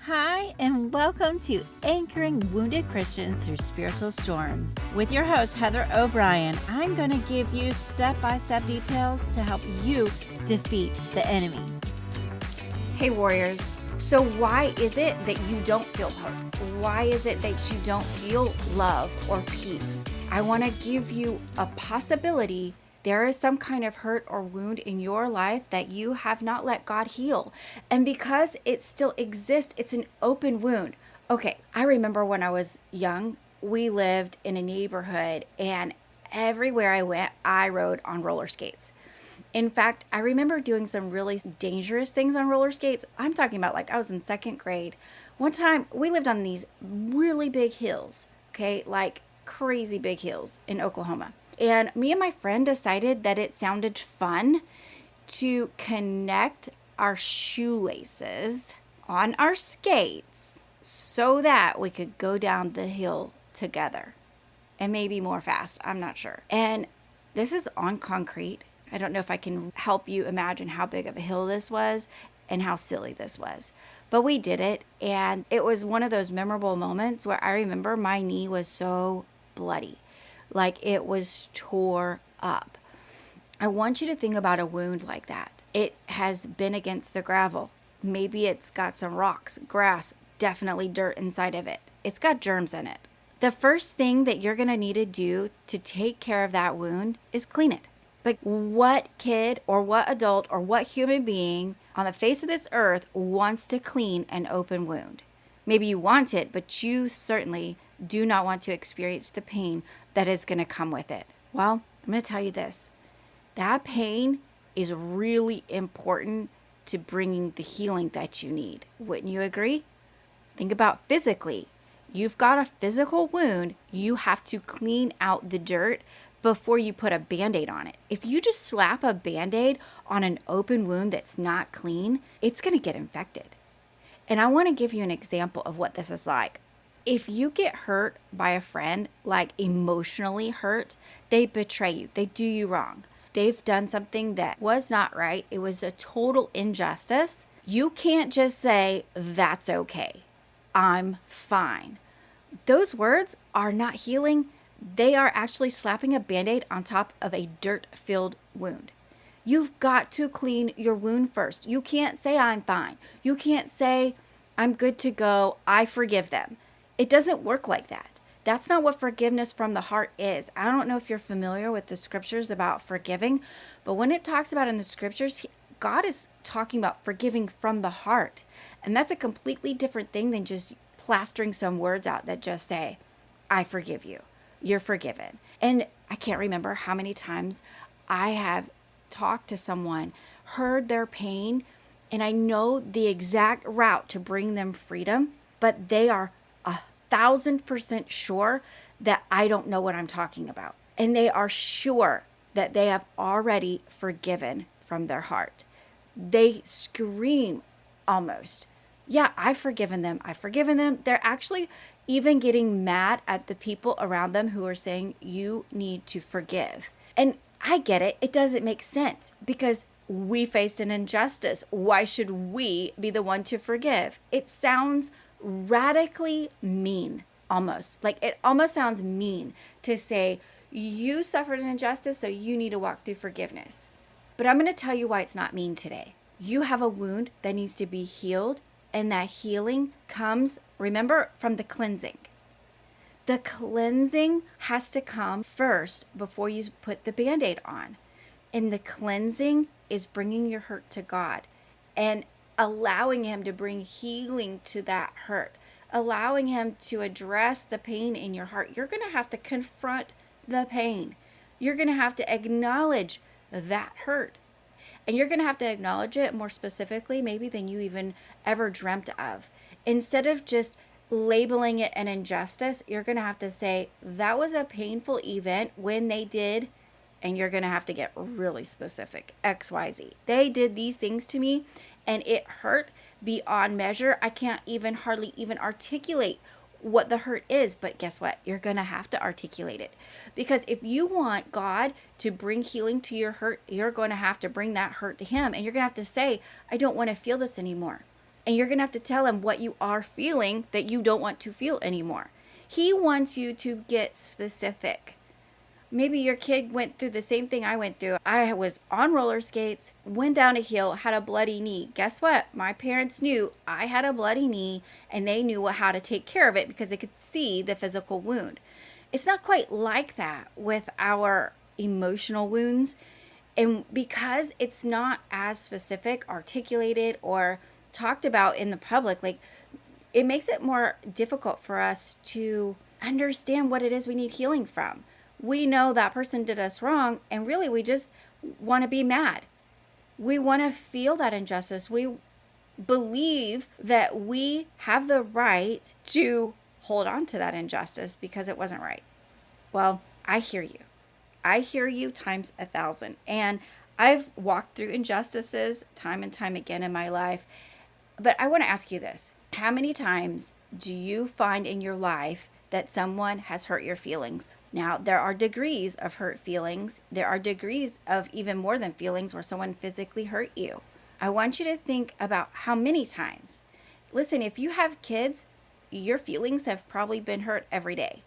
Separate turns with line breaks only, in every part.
Hi, and welcome to Anchoring Wounded Christians Through Spiritual Storms. With your host, Heather O'Brien, I'm going to give you step-by-step details to help you defeat the enemy.
Hey, warriors. So why is it that you don't feel hope? Why is it that you don't feel love or peace? I want to give you a possibility. There is some kind of hurt or wound in your life that you have not let God heal. And because it still exists, it's an open wound. Okay, I remember when I was young, we lived in a neighborhood, and everywhere I went, I rode on roller skates. In fact, I remember doing some really dangerous things on roller skates. I'm talking about like I was in second grade. One time we lived on these really big hills, okay, like crazy big hills in Oklahoma. And me and my friend decided that it sounded fun to connect our shoelaces on our skates so that we could go down the hill together and maybe more fast. I'm not sure. And this is on concrete. I don't know if I can help you imagine how big of a hill this was and how silly this was. But we did it, and it was one of those memorable moments where I remember my knee was so bloody, like it was tore up. I want you to think about a wound like that. It has been against the gravel. Maybe it's got some rocks, grass, definitely dirt inside of it. It's got germs in it. The first thing that you're going to need to do to take care of that wound is clean it. But what kid or what adult or what human being on the face of this earth wants to clean an open wound? Maybe you want it, but you certainly do not want to experience the pain that is going to come with it. Well, I'm going to tell you this. That pain is really important to bringing the healing that you need. Wouldn't you agree? Think about physically. You've got a physical wound. You have to clean out the dirt before you put a Band-Aid on it. If you just slap a Band-Aid on an open wound that's not clean, it's going to get infected. And I want to give you an example of what this is like. If you get hurt by a friend, like emotionally hurt, they betray you. They do you wrong. They've done something that was not right. It was a total injustice. You can't just say, that's okay. I'm fine. Those words are not healing. They are actually slapping a Band-Aid on top of a dirt-filled wound. You've got to clean your wound first. You can't say, I'm fine. You can't say, I'm good to go. I forgive them. It doesn't work like that. That's not what forgiveness from the heart is. I don't know if you're familiar with the scriptures about forgiving, but when it talks about in the scriptures, God is talking about forgiving from the heart. And that's a completely different thing than just plastering some words out that just say, I forgive you. You're forgiven. And I can't remember how many times I have talked to someone, heard their pain, and I know the exact route to bring them freedom, but they are 1,000% sure that I don't know what I'm talking about. And they are sure that they have already forgiven from their heart. They scream almost, yeah, I've forgiven them. I've forgiven them. They're actually even getting mad at the people around them who are saying, you need to forgive. And I get it. It doesn't make sense because we faced an injustice. Why should we be the one to forgive? It sounds radically mean, almost. Like it almost sounds mean to say, you suffered an injustice, so you need to walk through forgiveness. But I'm going to tell you why it's not mean today. You have a wound that needs to be healed. And that healing comes, remember, from the cleansing. The cleansing has to come first before you put the Band-Aid on. And the cleansing is bringing your hurt to God and allowing Him to bring healing to that hurt, allowing Him to address the pain in your heart. You're going to have to confront the pain. You're going to have to acknowledge that hurt. And you're going to have to acknowledge it more specifically, maybe than you even ever dreamt of. Instead of just labeling it an injustice, you're going to have to say, that was a painful event when they did, and you're going to have to get really specific, XYZ. They did these things to me, and it hurt beyond measure. I can't hardly even articulate what the hurt is, but guess what? You're going to have to articulate it. Because if you want God to bring healing to your hurt, you're going to have to bring that hurt to Him. And you're going to have to say, I don't want to feel this anymore. And you're going to have to tell him what you are feeling that you don't want to feel anymore. He wants you to get specific. Maybe your kid went through the same thing I went through. I was on roller skates, went down a hill, had a bloody knee. Guess what? My parents knew I had a bloody knee, and they knew how to take care of it because they could see the physical wound. It's not quite like that with our emotional wounds. And because it's not as specific, articulated, or talked about in the public, like, it makes it more difficult for us to understand what it is we need healing from. We know that person did us wrong, and really we just want to be mad. We want to feel that injustice. We believe that we have the right to hold on to that injustice because it wasn't right. Well, I hear you. I hear you times 1,000. And I've walked through injustices time and time again in my life. But I want to ask you this. How many times do you find in your life that someone has hurt your feelings? Now, there are degrees of hurt feelings. There are degrees of even more than feelings where someone physically hurt you. I want you to think about how many times. Listen, if you have kids, your feelings have probably been hurt every day.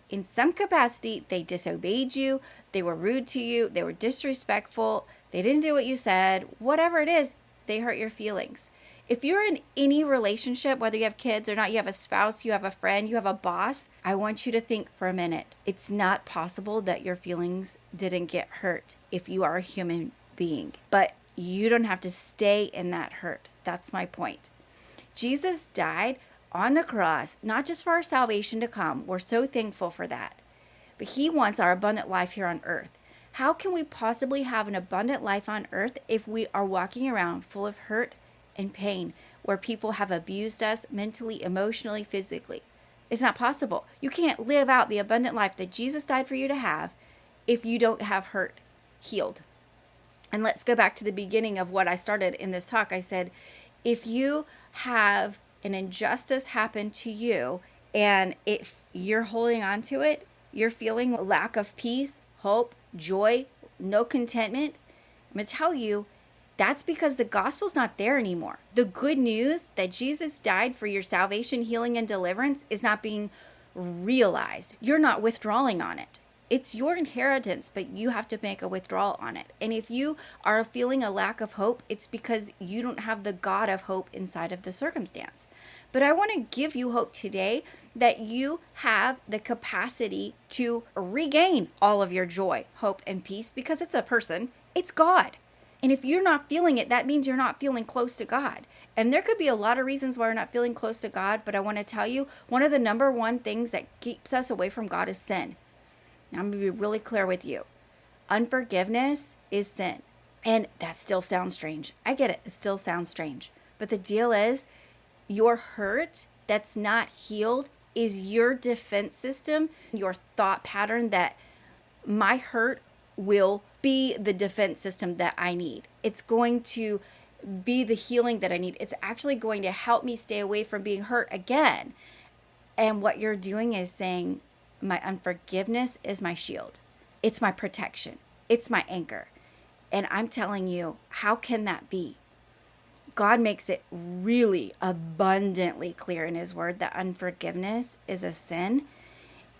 In some capacity, they disobeyed you, they were rude to you, they were disrespectful, they didn't do what you said, whatever it is, they hurt your feelings. If you're in any relationship, whether you have kids or not, you have a spouse, you have a friend, you have a boss, I want you to think for a minute. It's not possible that your feelings didn't get hurt if you are a human being. But you don't have to stay in that hurt. That's my point. Jesus died on the cross, not just for our salvation to come. We're so thankful for that. But he wants our abundant life here on earth. How can we possibly have an abundant life on earth if we are walking around full of hurt and pain, where people have abused us mentally, emotionally, physically? It's not possible. You can't live out the abundant life that Jesus died for you to have if you don't have hurt healed. And let's go back to the beginning of what I started in this talk. I said, if you have an injustice happen to you and if you're holding on to it, you're feeling lack of peace, hope, joy, no contentment, I'm going to tell you, that's because the gospel's not there anymore. The good news that Jesus died for your salvation, healing, and deliverance is not being realized. You're not withdrawing on it. It's your inheritance, but you have to make a withdrawal on it. And if you are feeling a lack of hope, it's because you don't have the God of hope inside of the circumstance. But I want to give you hope today that you have the capacity to regain all of your joy, hope, and peace, because it's a person, it's God. And if you're not feeling it, that means you're not feeling close to God. And there could be a lot of reasons why we're not feeling close to God, but I want to tell you, one of the number one things that keeps us away from God is sin. Now, I'm going to be really clear with you. Unforgiveness is sin. And that still sounds strange. I get it. It still sounds strange. But the deal is, your hurt that's not healed is your defense system, your thought pattern that my hurt will be the defense system that I need. It's going to be the healing that I need. It's actually going to help me stay away from being hurt again. And what you're doing is saying, my unforgiveness is my shield. It's my protection. It's my anchor. And I'm telling you, how can that be? God makes it really abundantly clear in his word that unforgiveness is a sin.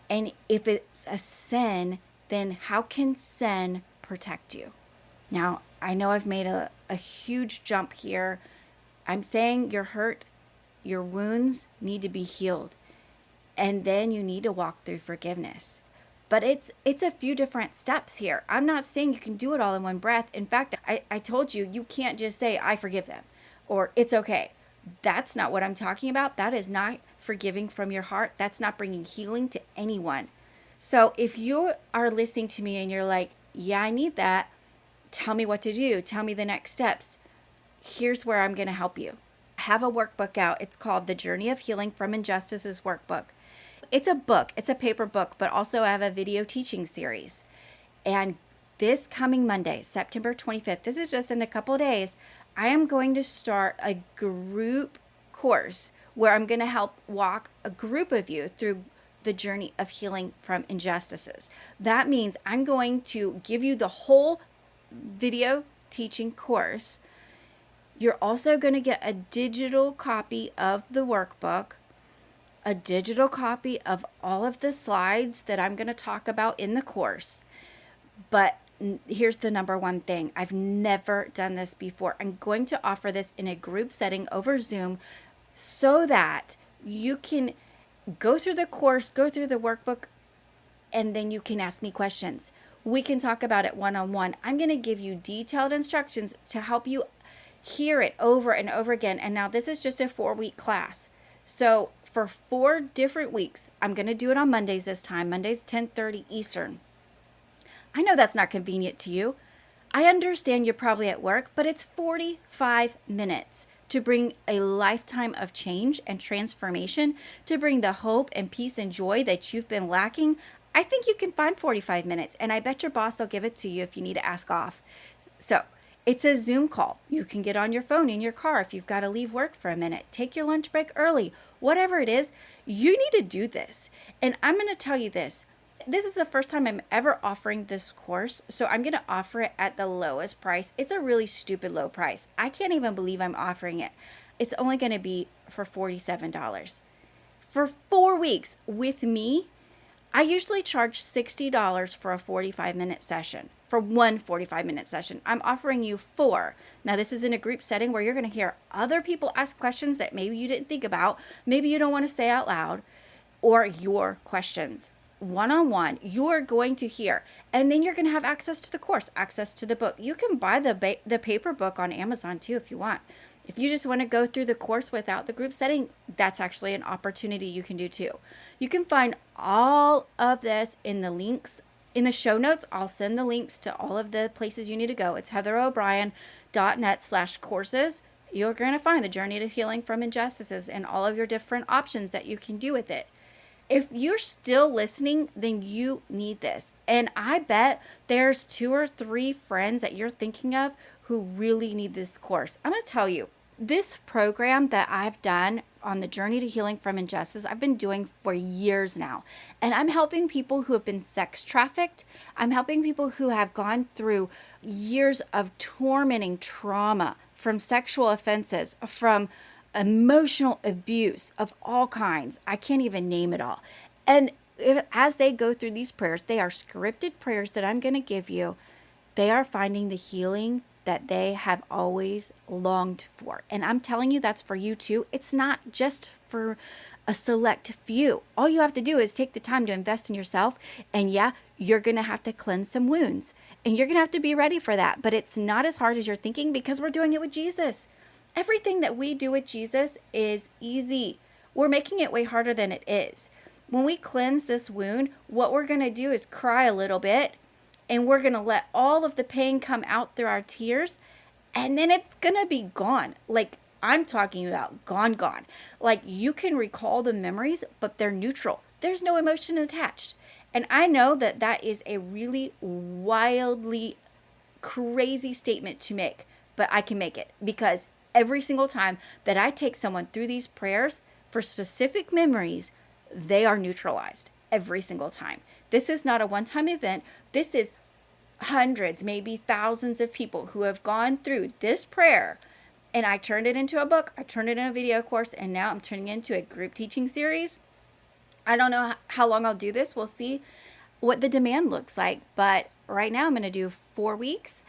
And if it's a sin, then how can sin protect you? Now, I know I've made a huge jump here. I'm saying your hurt, your wounds need to be healed. And then you need to walk through forgiveness. But it's a few different steps here. I'm not saying you can do it all in one breath. In fact, I told you, you can't just say, I forgive them, or it's okay. That's not what I'm talking about. That is not forgiving from your heart. That's not bringing healing to anyone. So if you are listening to me and you're like, yeah, I need that, tell me what to do. Tell me the next steps. Here's where I'm going to help you. I have a workbook out. It's called The Journey of Healing from Injustices Workbook. It's a book. It's a paper book, but also I have a video teaching series. And this coming Monday, September 25th, this is just in a couple of days, I am going to start a group course where I'm going to help walk a group of you through the journey of healing from injustices. That means I'm going to give you the whole video teaching course. You're also going to get a digital copy of the workbook, a digital copy of all of the slides that I'm going to talk about in the course. But here's the number one thing. I've never done this before. I'm going to offer this in a group setting over Zoom so that you can go through the course, go through the workbook, and then you can ask me questions. We can talk about it one-on-one. I'm going to give you detailed instructions to help you hear it over and over again. And now this is just a 4-week class. So for 4 different weeks, I'm going to do it on Mondays this time, Mondays 10:30 Eastern. I know that's not convenient to you. I understand you're probably at work, but it's 45 minutes to bring a lifetime of change and transformation, to bring the hope and peace and joy that you've been lacking. I think you can find 45 minutes, and I bet your boss will give it to you if you need to ask off. So it's a Zoom call. You can get on your phone in your car if you've got to leave work for a minute. Take your lunch break early. Whatever it is, you need to do this. And I'm going to tell you this. This is the first time I'm ever offering this course, so I'm going to offer it at the lowest price. It's a really stupid low price. I can't even believe I'm offering it. It's only going to be for $47. For 4 weeks with me, I usually charge $60 for a 45-minute session, for one 45-minute session. I'm offering you 4. Now, this is in a group setting where you're going to hear other people ask questions that maybe you didn't think about, maybe you don't want to say out loud, or your questions. One-on-one, you're going to hear, and then you're going to have access to the course, access to the book. You can buy the paper book on Amazon too if you want. If you just want to go through the course without the group setting, that's actually an opportunity you can do too. You can find all of this in the links in the show notes. I'll send the links to all of the places you need to go. It's heatherobrien.net/courses. You're going to find the Journey to Healing from Injustices and all of your different options that you can do with it. If you're still listening, then you need this. And I bet there's 2 or 3 friends that you're thinking of who really need this course. I'm going to tell you, this program that I've done on the Journey to Healing from Injustice, I've been doing for years now. And I'm helping people who have been sex trafficked. I'm helping people who have gone through years of tormenting trauma from sexual offenses, from emotional abuse of all kinds. I can't even name it all. And as they go through these prayers, they are scripted prayers that I'm going to give you. They are finding the healing that they have always longed for. And I'm telling you, that's for you too. It's not just for a select few. All you have to do is take the time to invest in yourself. And yeah, you're going to have to cleanse some wounds. And you're going to have to be ready for that. But it's not as hard as you're thinking because we're doing it with Jesus. Everything that we do with Jesus is easy. We're making it way harder than it is. When we cleanse this wound, what we're going to do is cry a little bit, and we're going to let all of the pain come out through our tears, and then it's going to be gone. Like I'm talking about gone. Like you can recall the memories, but they're neutral. There's no emotion attached. And I know that that is a really wildly crazy statement to make, but I can make it because every single time that I take someone through these prayers for specific memories, they are neutralized every single time. This is not a one-time event. This is hundreds, maybe thousands of people who have gone through this prayer. And I turned it into a book. I turned it into a video course. And now I'm turning it into a group teaching series. I don't know how long I'll do this. We'll see what the demand looks like. But right now I'm going to do 4 weeks.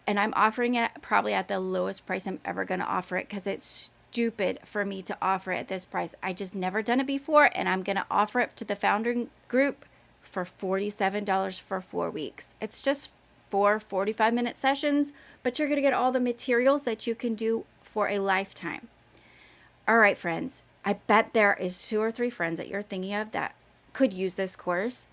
And I'm offering it probably at the lowest price I'm ever going to offer it because it's stupid for me to offer it at this price. I just never done it before, and I'm going to offer it to the founding group for $47 for 4 weeks. It's just 4 45-minute sessions, but you're going to get all the materials that you can do for a lifetime. All right, friends. I bet there is 2 or 3 friends that you're thinking of that could use this course.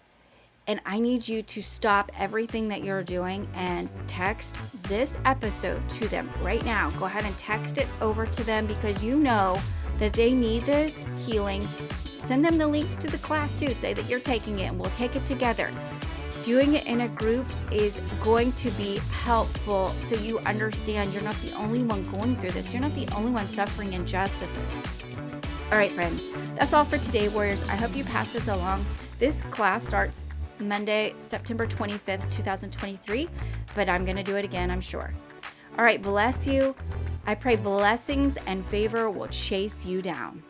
And I need you to stop everything that you're doing and text this episode to them right now. Go ahead and text it over to them because you know that they need this healing. Send them the link to the class too. Say that you're taking it and we'll take it together. Doing it in a group is going to be helpful so you understand you're not the only one going through this. You're not the only one suffering injustices. All right, friends, that's all for today, warriors. I hope you pass this along. This class starts Monday, September 25th, 2023, but I'm going to do it again, I'm sure. All right, bless you. I pray blessings and favor will chase you down.